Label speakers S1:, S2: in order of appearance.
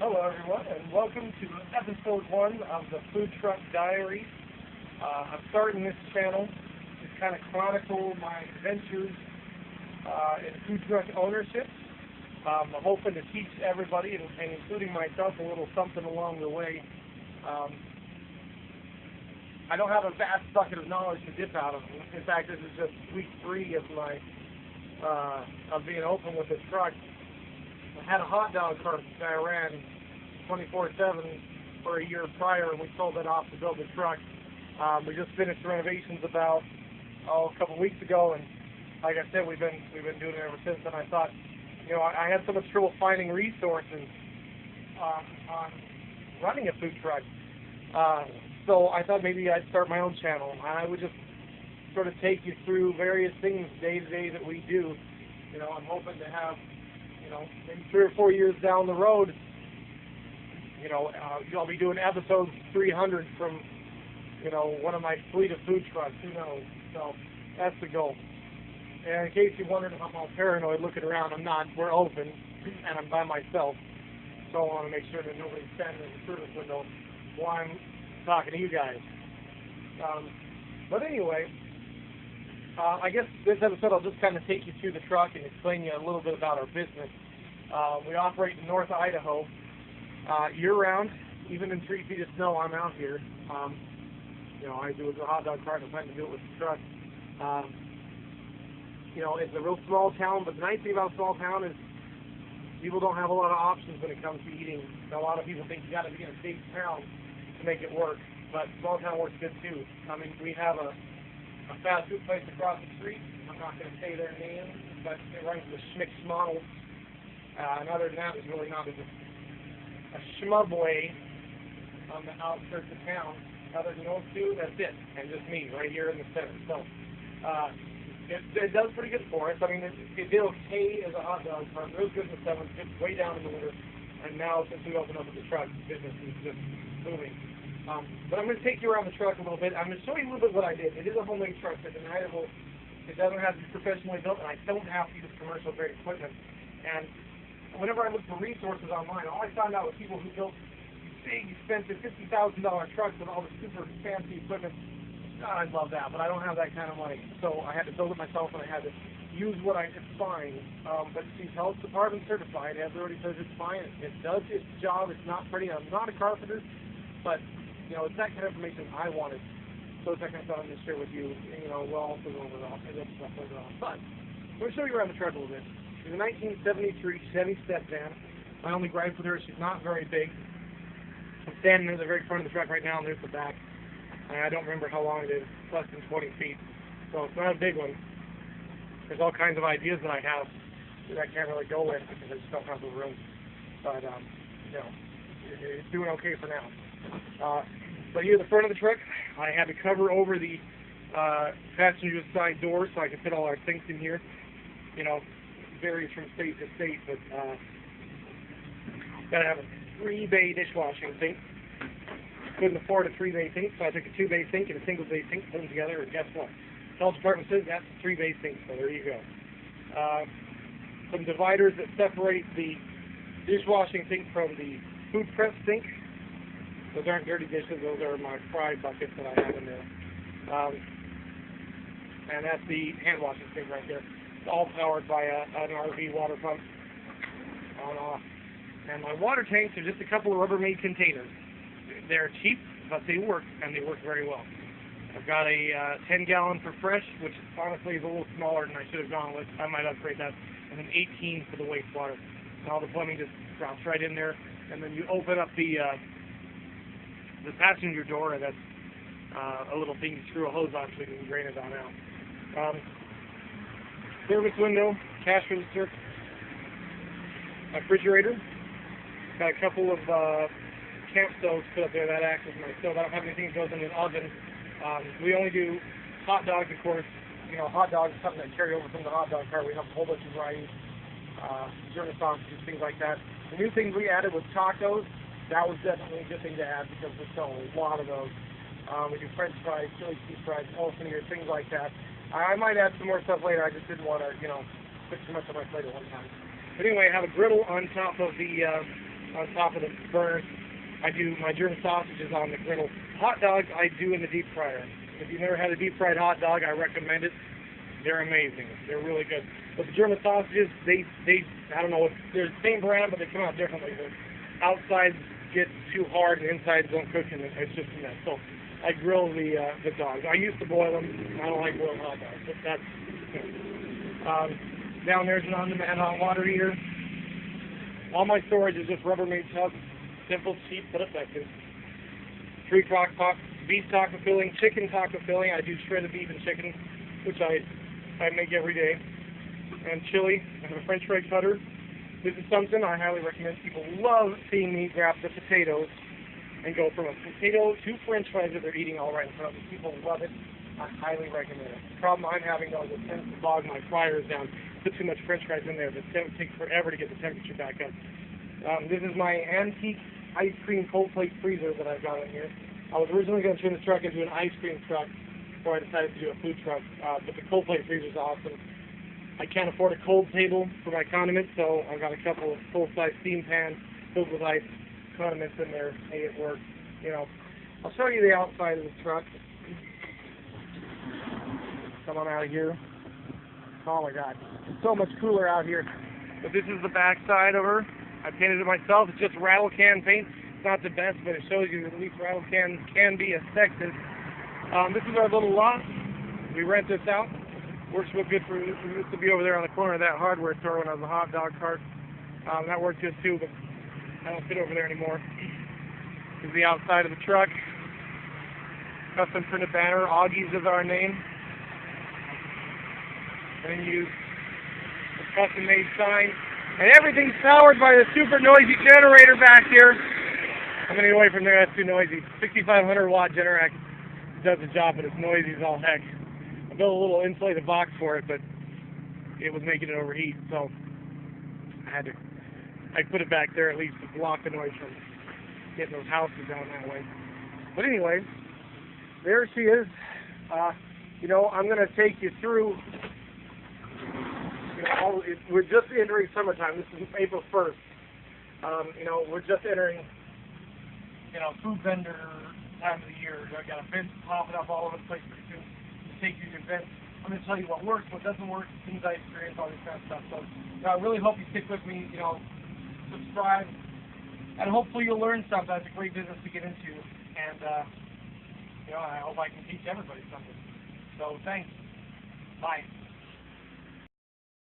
S1: Hello everyone, and welcome to episode 1 of the Food Truck Diaries. I'm starting this channel to kind of chronicle my adventures in food truck ownership. I'm hoping to teach everybody, and including myself, a little something along the way. I don't have a vast bucket of knowledge to dip out of. In fact, this is just week 3 of my being open with this truck. I had a hot dog cart that I ran 24/7 for a year prior, and we sold it off to build the truck. We just finished renovations about a couple weeks ago, and like I said, we've been doing it ever since. And I thought, I had so much trouble finding resources on running a food truck, so I thought maybe I'd start my own channel, and I would just sort of take you through various things day to day that we do. I'm hoping to have, maybe 3 or 4 years down the road, I'll be doing episodes 300 from, one of my fleet of food trucks. Who knows? So that's the goal. And in case you're wondering if I'm all paranoid looking around, I'm not. We're open, and I'm by myself. So I want to make sure that nobody's standing in the service window while I'm talking to you guys. But anyway, I guess this episode I'll just kind of take you through the truck and explain you a little bit about our business. We operate in North Idaho year-round. Even in 3 feet of snow, I'm out here. I do it with a hot dog cart, and I plan to do it with the truck. It's a real small town, but the nice thing about a small town is people don't have a lot of options when it comes to eating. A lot of people think you got to be in a big town to make it work, but small town works good too. I mean, we have a fast food place across the street. I'm not going to say their name, but it runs the Schmick's model. And other than that, there's really not a schmubway on the outskirts of town. Other than those two, that's it. And just me right here in the center. So it does pretty good for us. I mean, it did okay as a hot dog cart. Real good in the summer, just way down in the winter. And now, since we opened up with the truck, business is just booming. But I'm going to take you around the truck a little bit. I'm going to show you a little bit what I did. It is a homemade truck, but in Idaho, it doesn't have to be professionally built, and I don't have to use commercial grade equipment. And whenever I looked for resources online, all I found out was people who built big, expensive $50,000 trucks with all the super fancy equipment. God, I'd love that, but I don't have that kind of money. So I had to build it myself, and I had to use what I could find. But she's health department certified. Everybody says it's fine. It does its job. It's not pretty. I'm not a carpenter, but it's that kind of information I wanted. So it's that kind of stuff I'm going to share with you. We'll also go over the other stuff later on. But I'm going to show you around the truck a little bit. It's a 1973 Chevy step van. My only gripe with her is she's not very big. I'm standing near the very front of the truck right now, and there's the back. And I don't remember how long it is. It's less than 20 feet. So it's not a big one. There's all kinds of ideas that I have that I can't really go with because I just don't have the room. But, it's doing okay for now. But here at the front of the truck, I had to cover over the passenger side door so I could fit all our sinks in here. Varies from state to state, but gotta have a 3-bay dishwashing sink. Couldn't afford a 3-bay sink, so I took a 2-bay sink and a single-bay sink, put them together, and guess what? The health department says that's a 3-bay sink, so there you go. Some dividers that separate the dishwashing sink from the food prep sink. Those aren't dirty dishes, those are my fry buckets that I have in there. And that's the hand washing sink right there. It's all powered by an RV water pump on off. And my water tanks are just a couple of Rubbermaid containers. They're cheap, but they work, and they work very well. I've got a 10-gallon for fresh, which honestly is a little smaller than I should have gone with. I might upgrade that. And an 18 for the wastewater. And all the plumbing just drops right in there. And then you open up the passenger door, and that's a little thing you screw a hose on so you can drain it on out. Service window, cash register, refrigerator. Got a couple of camp stoves put up there that acts as my stove. I don't have anything that goes in an oven. We only do hot dogs, of course. Hot dogs is something that carry over from the hot dog cart. We have a whole bunch of varieties, German sausages, things like that. The new things we added was tacos. That was definitely a good thing to add because we sell a lot of those. We do French fries, chili cheese fries, elephant ears, things like that. I might add some more stuff later. I just didn't want to, put too much on my plate at one time. But anyway, I have a griddle on top of the on top of the burner. I do my German sausages on the griddle. Hot dogs I do in the deep fryer. If you've never had a deep fried hot dog, I recommend it. They're amazing. They're really good. But the German sausages, they I don't know, they're the same brand, but they come out differently. The outsides get too hard and insides don't cook, and it's just a mess. So I grill the dogs. I used to boil them. I don't like boiled hot dogs, but that's down there's an on-demand hot water heater. All my storage is just Rubbermaid tubs. Simple, cheap, but effective. 3 crock pot, beef taco filling, chicken taco filling. I do shredded beef and chicken, which I make every day. And chili. I have a French fry cutter. This is something I highly recommend. People love seeing me grab the potatoes and go from a potato to French fries that they're eating all right in front of them. People love it. I highly recommend it. The problem I'm having though is it tends to bog my fryers down. Put too much French fries in there. It takes forever to get the temperature back up. This is my antique ice cream cold plate freezer that I've got in here. I was originally going to turn the truck into an ice cream truck before I decided to do a food truck, but the cold plate freezer is awesome. I can't afford a cold table for my condiments, so I've got a couple of full-size steam pans filled with ice condiments in there. Hey, it works. You know, I'll show you the outside of the truck. Come on out of here. Oh my God, it's so much cooler out here. But this is the back side of her. I painted it myself. It's just rattle can paint. It's not the best, but it shows you that at least rattle can be effective. This is our little lot. We rent this out. Works real good for. We used to be over there on the corner of that hardware store when I was a hot dog cart. That worked good too, but I don't fit over there anymore. This is the outside of the truck. Custom printed banner. Augie's is our name. And use a custom made sign. And everything's powered by the super noisy generator back here. I'm going to get away from there, that's too noisy. 6,500 watt Generac does the job, but it's noisy as all heck. I built a little insulated box for it, but it was making it overheat, so I put it back there at least to block the noise from getting those houses down that way. But anyway, there she is. You know, I'm going to take you through. You know, we're just entering summertime. This is April 1st. You know, we're just entering, you know, food vendor time of the year. I've got events popping up all over the place pretty soon to take you to events. I'm going to tell you what works, what doesn't work, things I experience, all this kind of stuff. So, you know, I really hope you stick with me. You know, subscribe, and hopefully you'll learn something. It's a great business to get into, and you know, I hope I can teach everybody something. So, thanks. Bye.